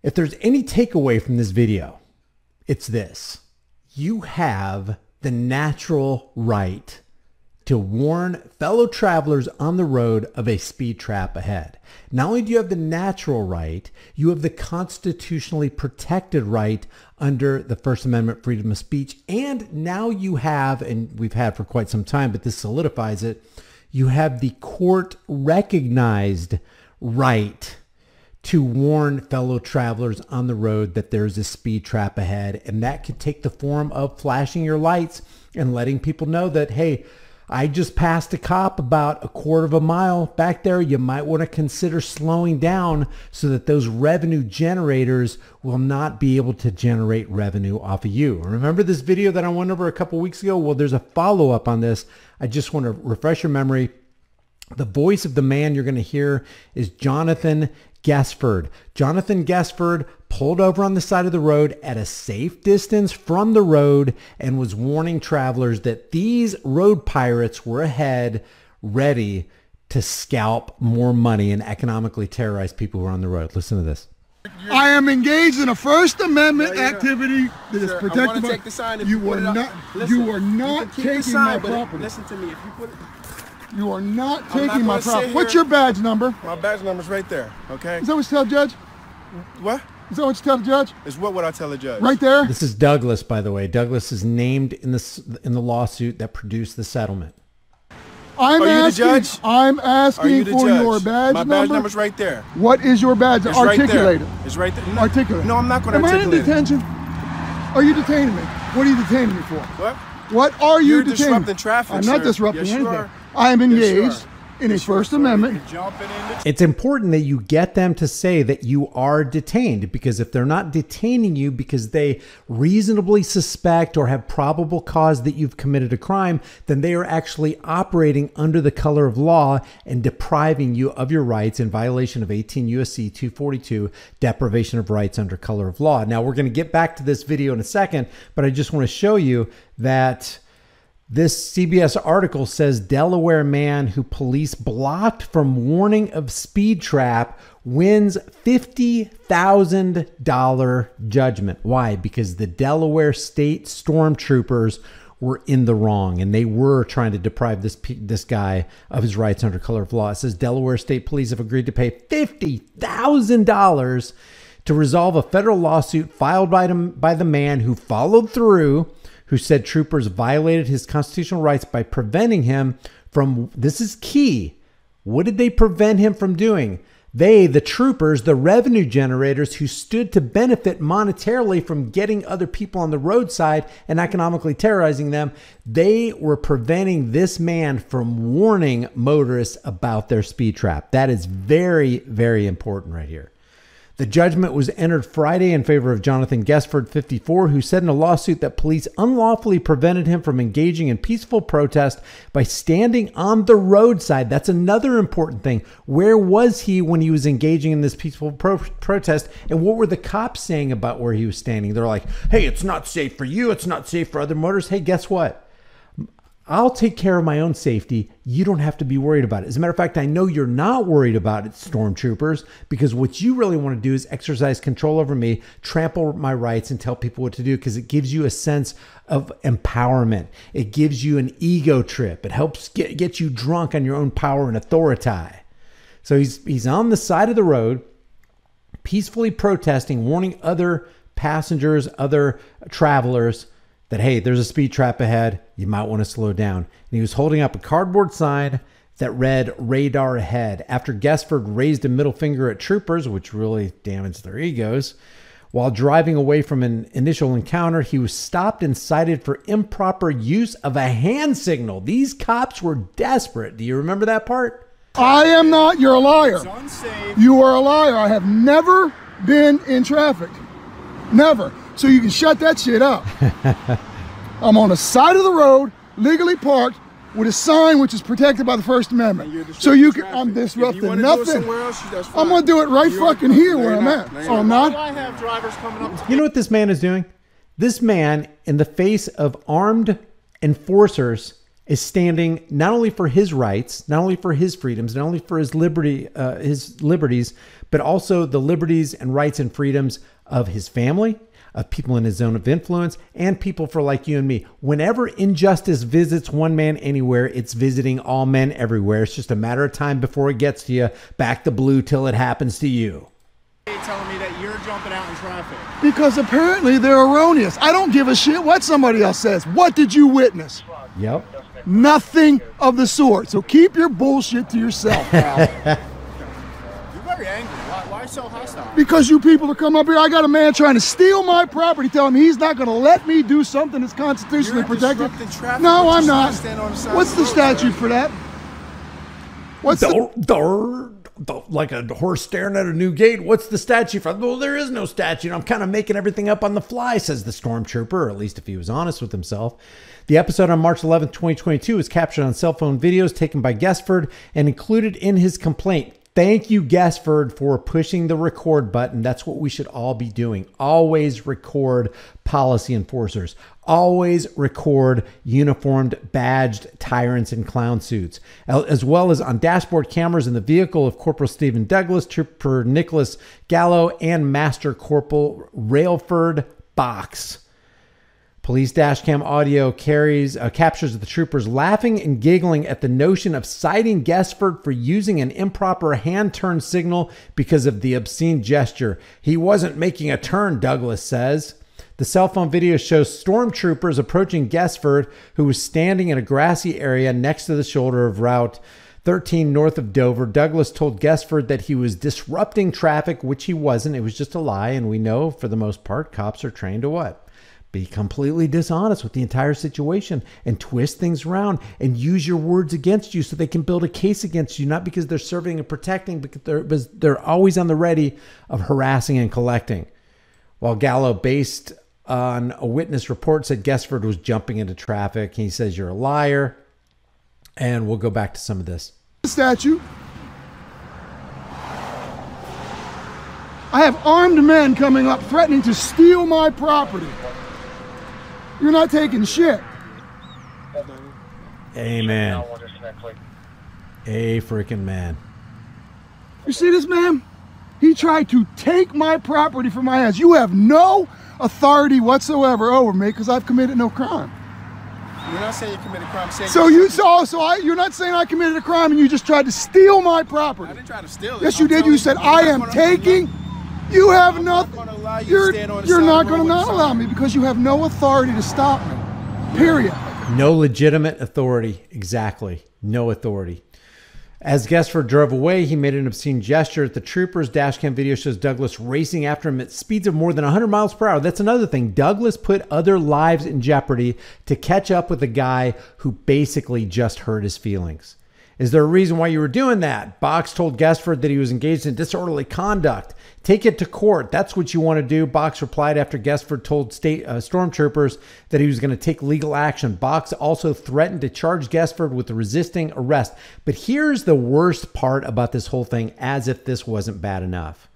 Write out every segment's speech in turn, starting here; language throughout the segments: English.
If there's any takeaway from this video, it's this. You have the natural right to warn fellow travelers on the road of a speed trap ahead. Not only do you have the natural right, you have the constitutionally protected right under the First Amendment freedom of speech. And now you have, and we've had for quite some time, but this solidifies it, you have the court recognized right to warn fellow travelers on the road that there's a speed trap ahead. And that could take the form of flashing your lights and letting people know that, hey, I just passed a cop about a quarter of a mile back there. You might want to consider slowing down so that those revenue generators will not be able to generate revenue off of you. Remember this video that I went over a couple weeks ago? Well, there's a follow-up on this. I just want to refresh your memory. The voice of the man you're going to hear is Jonathan Gesford. Jonathan Gesford pulled over on the side of the road at a safe distance from the road and was warning travelers that these road pirates were ahead, ready to scalp more money and economically terrorize people who are on the road. Listen to this. I am engaged in a First Amendment activity that is protected by... Take the sign. You are not taking my property. Listen to me. If you put it... You are not taking my property. What's your badge number? My badge number's right there, okay? Is that what you tell the judge? What? Is that what you tell the judge? Is what would I tell the judge? Right there? This is Douglas, by the way. Douglas is named in the lawsuit that produced the settlement. I'm asking for your badge number. My badge number's right there. What is your badge? Articulate it. It's right there. No, articulate. No, I'm not going to articulate it. Am I in detention? Are you detaining me? What are you detaining me for? What? What are you detaining? You're disrupting traffic, I'm not disrupting anything. Are. I am engaged in a First Amendment. It's important that you get them to say that you are detained, because if they're not detaining you because they reasonably suspect or have probable cause that you've committed a crime, then they are actually operating under the color of law and depriving you of your rights in violation of 18 U.S.C. 242, deprivation of rights under color of law. Now, we're going to get back to this video in a second, but I just want to show you that this CBS article says Delaware man who police blocked from warning of speed trap wins $50,000 judgment. Why? Because the Delaware state stormtroopers were in the wrong and they were trying to deprive this guy of his rights under color of law. It says Delaware state police have agreed to pay $50,000 to resolve a federal lawsuit filed by the man who followed through, who said troopers violated his constitutional rights by preventing him from, this is key, what did they prevent him from doing? They, the troopers, the revenue generators who stood to benefit monetarily from getting other people on the roadside and economically terrorizing them, they were preventing this man from warning motorists about their speed trap. That is very, very important right here. The judgment was entered Friday in favor of Jonathan Gesford, 54, who said in a lawsuit that police unlawfully prevented him from engaging in peaceful protest by standing on the roadside. That's another important thing. Where was he when he was engaging in this peaceful protest? And what were the cops saying about where he was standing? They're like, hey, it's not safe for you. It's not safe for other motorists. Hey, guess what? I'll take care of my own safety. You don't have to be worried about it. As a matter of fact, I know you're not worried about it, stormtroopers, because what you really want to do is exercise control over me, trample my rights, and tell people what to do, because it gives you a sense of empowerment. It gives you an ego trip. It helps get you drunk on your own power and authority. So he's on the side of the road, peacefully protesting, warning other passengers, other travelers, that, hey, there's a speed trap ahead. You might want to slow down. And he was holding up a cardboard sign that read radar ahead. After Gesford raised a middle finger at troopers, which really damaged their egos, while driving away from an initial encounter, he was stopped and cited for improper use of a hand signal. These cops were desperate. Do you remember that part? I am not. You're a liar. You are a liar. I have never been in traffic. Never. So you can shut that shit up. I'm on the side of the road, legally parked, with a sign which is protected by the First Amendment. So you can, I'm disrupting nothing. I'm going to do it right fucking here where I'm at. Oh, I'm not? I have drivers coming up to You know what this man is doing? This man, in the face of armed enforcers, is standing not only for his rights, not only for his freedoms, not only for his liberties, but also the liberties and rights and freedoms of his family, of people in his zone of influence, and people for like you and me. Whenever injustice visits one man anywhere, it's visiting all men everywhere. It's just a matter of time before it gets to you. Back the blue till it happens to you. Telling me that you're jumping out in traffic. Because apparently they're erroneous. I don't give a shit what somebody else says. What did you witness? Yep. Nothing of the sort. So keep your bullshit to yourself, pal. You're very angry. Why so hostile? Because you people are coming up here. I got a man trying to steal my property, telling me he's not going to let me do something that's constitutionally protected. Traffic, no, I'm not. The What's the statute for that? What's like a horse staring at a new gate? What's the statute for? Well, there is no statute. I'm kind of making everything up on the fly, says the stormtrooper, or at least if he was honest with himself. The episode on March 11th, 2022 was captured on cell phone videos taken by Guestford and included in his complaint. Thank you, Guestford, for pushing the record button. That's what we should all be doing. Always record policy enforcers. Always record uniformed, badged tyrants in clown suits, as well as on dashboard cameras in the vehicle of Corporal Stephen Douglas, Trooper Nicholas Gallo, and Master Corporal Railford Box. Police dashcam audio captures the troopers laughing and giggling at the notion of citing Guestford for using an improper hand turn signal because of the obscene gesture. He wasn't making a turn, Douglas says. The cell phone video shows stormtroopers approaching Guestford, who was standing in a grassy area next to the shoulder of Route 13 north of Dover. Douglas told Guestford that he was disrupting traffic, which he wasn't. It was just a lie, and we know for the most part cops are trained to what? Be completely dishonest with the entire situation and twist things around and use your words against you so they can build a case against you, not because they're serving and protecting, because they're always on the ready of harassing and collecting. While Gallo, based on a witness report, said Guestford was jumping into traffic. He says you're a liar. And we'll go back to some of this. Statute. I have armed men coming up threatening to steal my property. You're not taking shit. Amen. A freaking man. You see this man? He tried to take my property from my hands. You have no authority whatsoever over me because I've committed no crime. You're not saying you committed a crime. You're not saying I committed a crime and you just tried to steal my property. I didn't try to steal it. Yes, you did. You said I am taking. You have nothing. You're not going to not allow me because you have no authority to stop me. Period. No legitimate authority. Exactly. No authority. As Guestford drove away, he made an obscene gesture at the troopers. Dashcam video shows Douglas racing after him at speeds of more than 100 miles per hour. That's another thing. Douglas put other lives in jeopardy to catch up with a guy who basically just hurt his feelings. Is there a reason why you were doing that? Box told Guestford that he was engaged in disorderly conduct. Take it to court. That's what you want to do. Box replied after Guestford told stormtroopers that he was going to take legal action. Box also threatened to charge Guestford with resisting arrest. But here's the worst part about this whole thing, as if this wasn't bad enough.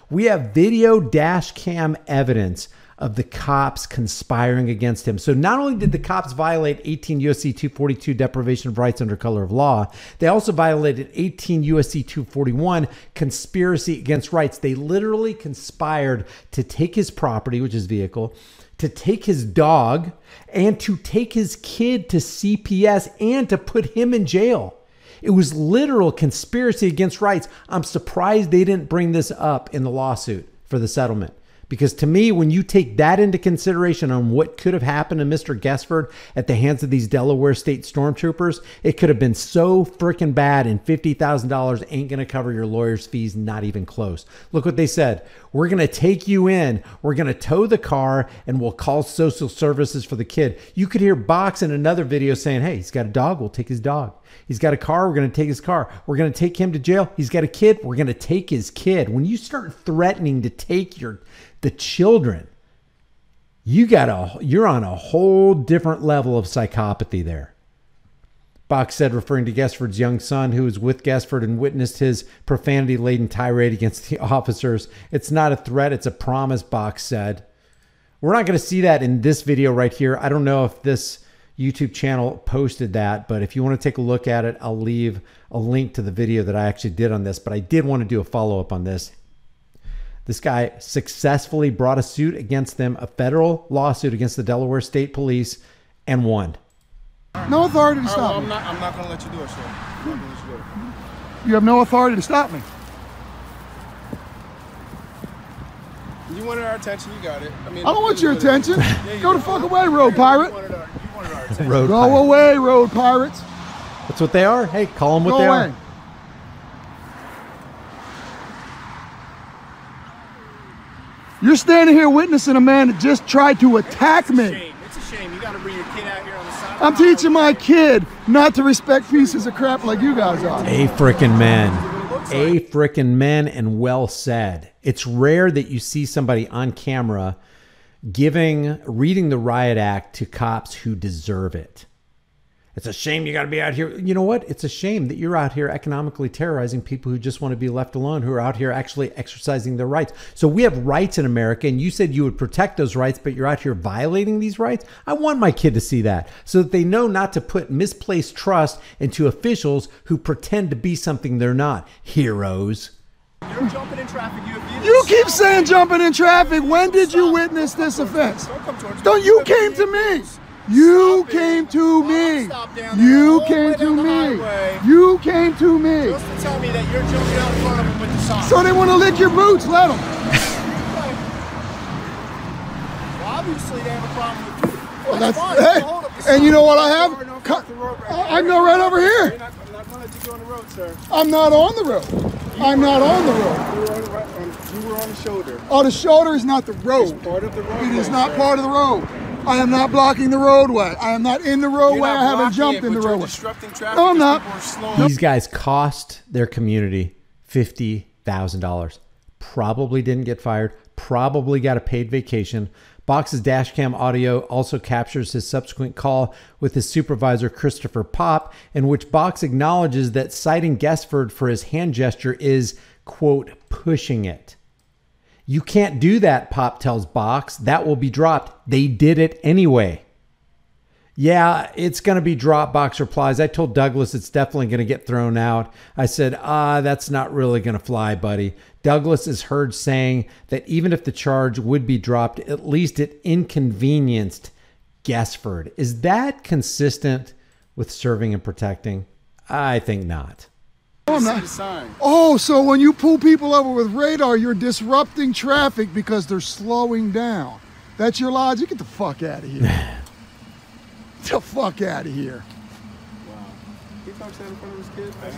We have video dash cam evidence of the cops conspiring against him. So not only did the cops violate 18 U.S.C. 242 deprivation of rights under color of law, they also violated 18 U.S.C. 241 conspiracy against rights. They literally conspired to take his property, which is vehicle, to take his dog, and to take his kid to CPS and to put him in jail. It was literal conspiracy against rights. I'm surprised they didn't bring this up in the lawsuit for the settlement. Because to me, when you take that into consideration on what could have happened to Mr. Guestford at the hands of these Delaware state stormtroopers, it could have been so freaking bad, and $50,000 ain't going to cover your lawyer's fees, not even close. Look what they said. We're going to take you in, we're going to tow the car, and we'll call social services for the kid. You could hear Box in another video saying, hey, he's got a dog, we'll take his dog. He's got a car, we're going to take his car. We're going to take him to jail. He's got a kid, we're going to take his kid. When you start threatening to take the children, you're on a whole different level of psychopathy there. Box said, referring to Guestford's young son who was with Guestford and witnessed his profanity-laden tirade against the officers. It's not a threat, it's a promise, Box said. We're not going to see that in this video right here. I don't know if this YouTube channel posted that, but if you want to take a look at it, I'll leave a link to the video that I actually did on this, but I did want to do a follow-up on this. This guy successfully brought a suit against them, a federal lawsuit against the Delaware State Police, and won. No authority to stop me. I'm not going to let you do it, sir. I'm not going to let you do it. You have no authority to stop me. You wanted our attention, you got it. I mean, I don't want your attention. Yeah, Go the fuck away, road pirate. You wanted our attention. Road Go pirate. away, road pirates. That's what they are. Hey, call them what Go they away. are. You're standing here witnessing a man that just tried to attack me. It's a shame. You got to bring your kid out here on the side. I'm teaching my kid not to respect pieces of crap like you guys are. A frickin' men. A frickin' men, and well said. It's rare that you see somebody on camera reading the riot act to cops who deserve it. It's a shame you got to be out here. You know what? It's a shame that you're out here economically terrorizing people who just want to be left alone, who are out here actually exercising their rights. So we have rights in America, and you said you would protect those rights, but you're out here violating these rights. I want my kid to see that so that they know not to put misplaced trust into officials who pretend to be something they're not. Heroes. You're jumping in traffic. You keep saying jumping in traffic. When did you witness this offense? Don't come towards me. Don't you came to me. You came to me. You came to me. You came to me. Just to tell me that you're jumping out in front of them with the sign. So they want to lick your boots. Let them. Well, obviously they have a problem with you. Well, That's that's fine. hey, Hold up the and you know what I sign. have? No, off the road right I go right over here. I'm not going to let you go on the road, sir. I'm not on the road. I'm not on the road. You were on the shoulder. Oh, the shoulder is not the road. It's part of the road. It is not part of the road. I am not blocking the roadway. I am not in the roadway. I haven't jumped in the roadway. No, I'm not. These guys cost their community $50,000. Probably didn't get fired. Probably got a paid vacation. Box's dash cam audio also captures his subsequent call with his supervisor, Christopher Pop, in which Box acknowledges that citing Guestford for his hand gesture is, quote, pushing it. You can't do that, Pop tells Box. That will be dropped. They did it anyway. Yeah, it's going to be dropped, Box replies. I told Douglas it's definitely going to get thrown out. I said, that's not really going to fly, buddy. Douglas is heard saying that even if the charge would be dropped, at least it inconvenienced Guestford. Is that consistent with serving and protecting? I think not. I'm not. Oh, so when you pull people over with radar, you're disrupting traffic because they're slowing down. That's your logic? Get the fuck out of here. Get the fuck out of here. Wow. He talks that in front of his kids? That's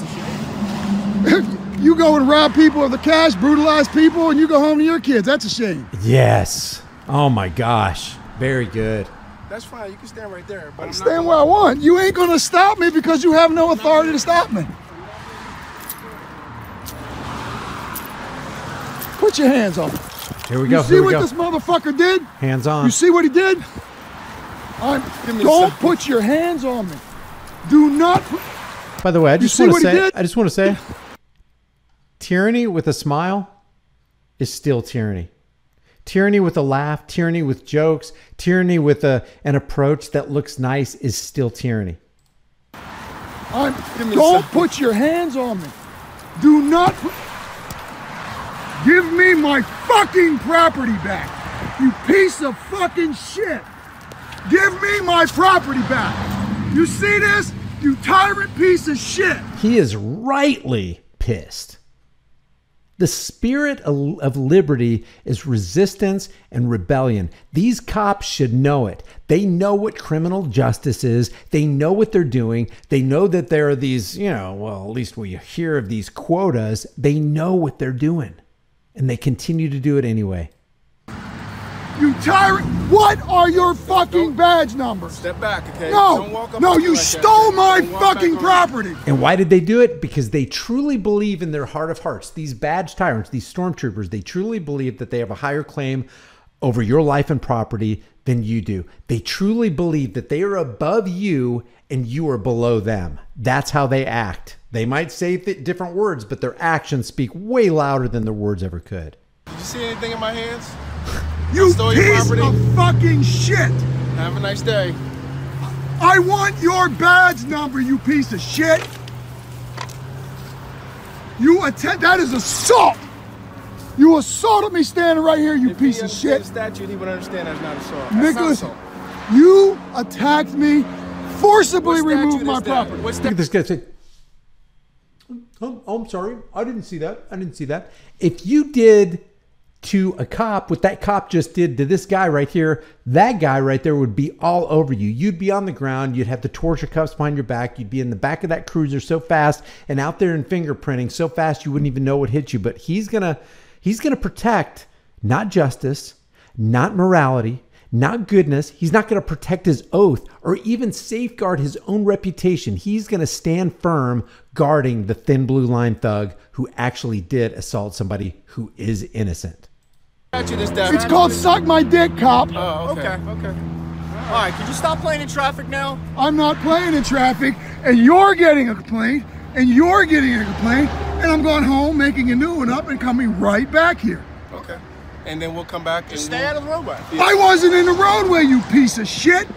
a shame. You go and rob people of the cash, brutalize people, and you go home to your kids. That's a shame. Yes. Oh my gosh. Very good. That's fine. You can stand right there. But I'm stand where I want. You ain't going to stop me because you have no authority to stop me. Put your hands on me. Here we go. You see what this motherfucker did? Hands on. You see what he did? Don't put your hands on me. Do not. By the way, I just want to say, tyranny with a smile is still tyranny. Tyranny with a laugh, tyranny with jokes, tyranny with an approach that looks nice is still tyranny. Don't put your hands on me. Do not. Give me my fucking property back. You piece of fucking shit. Give me my property back. You see this? You tyrant piece of shit. He is rightly pissed. The spirit of liberty is resistance and rebellion. These cops should know it. They know what criminal justice is. They know what they're doing. They know that there are these, well, at least we hear of these quotas. They know what they're doing. And they continue to do it anyway. You tyrant! What are your fucking badge numbers? Step back, okay? No, Don't walk up no, you like stole my Don't walk fucking back property. And why did they do it? Because they truly believe in their heart of hearts. These badge tyrants, these stormtroopers, they truly believe that they have a higher claim over your life and property than you do. They truly believe that they are above you and you are below them. That's how they act. They might say different words, but their actions speak way louder than their words ever could. Did you see anything in my hands? You stole your piece property. of fucking shit! Have a nice day. I want your badge number, you piece of shit! That is assault! You assaulted me standing right here, you If piece he of understood shit. the statute, he would understand that's not assault. That's Nicholas, not assault. you attacked me, forcibly What statute removed my is that? property. What Look at this guy say, oh, I'm sorry. I didn't see that. I didn't see that. If you did to a cop what that cop just did to this guy right here, that guy right there would be all over you. You'd be on the ground. You'd have the torture cuffs behind your back. You'd be in the back of that cruiser so fast and out there in fingerprinting so fast you wouldn't even know what hit you. But he's gonna protect not justice, not morality, not goodness. He's not going to protect his oath or even safeguard his own reputation. He's going to stand firm guarding the thin blue line thug who actually did assault somebody who is innocent. It's called suck my dick, cop. Oh, okay. Okay. All right, could you stop playing in traffic now? I'm not playing in traffic, and you're getting a complaint, and you're getting a complaint, and I'm going home, making a new one up, and coming right back here. Okay. And then we'll come back and stay out of the roadway. I wasn't in the roadway, you piece of shit.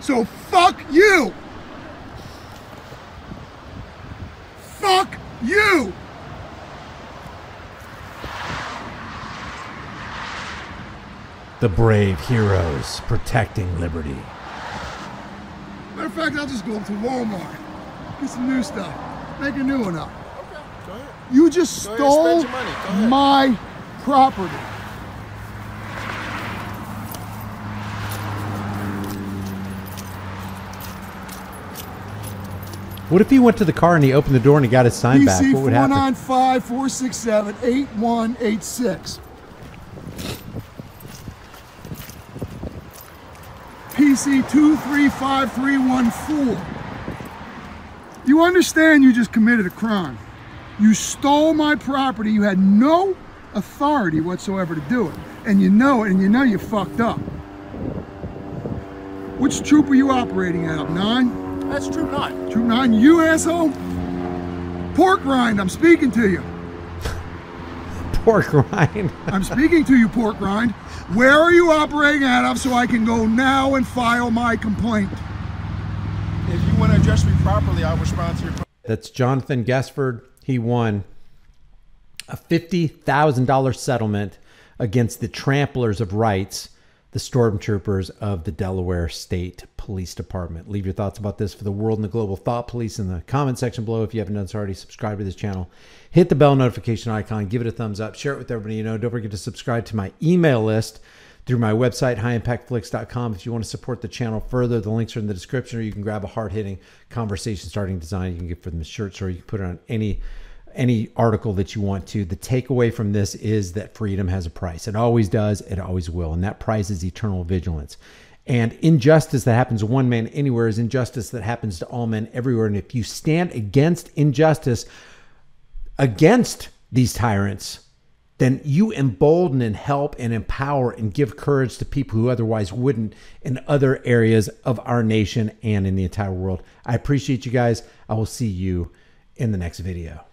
So fuck you. Fuck you. The brave heroes protecting liberty. Matter of fact, I'll just go to Walmart, get some new stuff, make a new one up. Okay, go ahead. You just Go ahead, stole spend your money. Go ahead. my property. What if he went to the car and he opened the door and he got his sign back? PC What would happen? 495-467-8186. PC 235314. You understand you just committed a crime. You stole my property. You had no authority whatsoever to do it. And you know it, and you know you fucked up. Which troop are you operating out? 9? That's Troop 9. Troop 9, you asshole? Pork rind, I'm speaking to you. Pork rind. I'm speaking to you, pork rind. Where are you operating out of so I can go now and file my complaint? If you want to address me properly, I'll respond to your question. That's Jonathan Guessford. He won a $50,000 settlement against the tramplers of rights, the stormtroopers of the Delaware State Police Department. Leave your thoughts about this for the world and the global thought police in the comment section below. If you haven't done so already, subscribe to this channel. Hit the bell notification icon. Give it a thumbs up. Share it with everybody you know. Don't forget to subscribe to my email list through my website, highimpactflix.com. If you want to support the channel further, the links are in the description, or you can grab a hard-hitting conversation-starting design you can get for the shirts, or you can put it on any article that you want to. The takeaway from this is that freedom has a price. It always does. It always will. And that price is eternal vigilance. And injustice that happens to one man anywhere is injustice that happens to all men everywhere. And if you stand against injustice, against these tyrants, then you embolden and help and empower and give courage to people who otherwise wouldn't in other areas of our nation and in the entire world. I appreciate you guys. I will see you in the next video.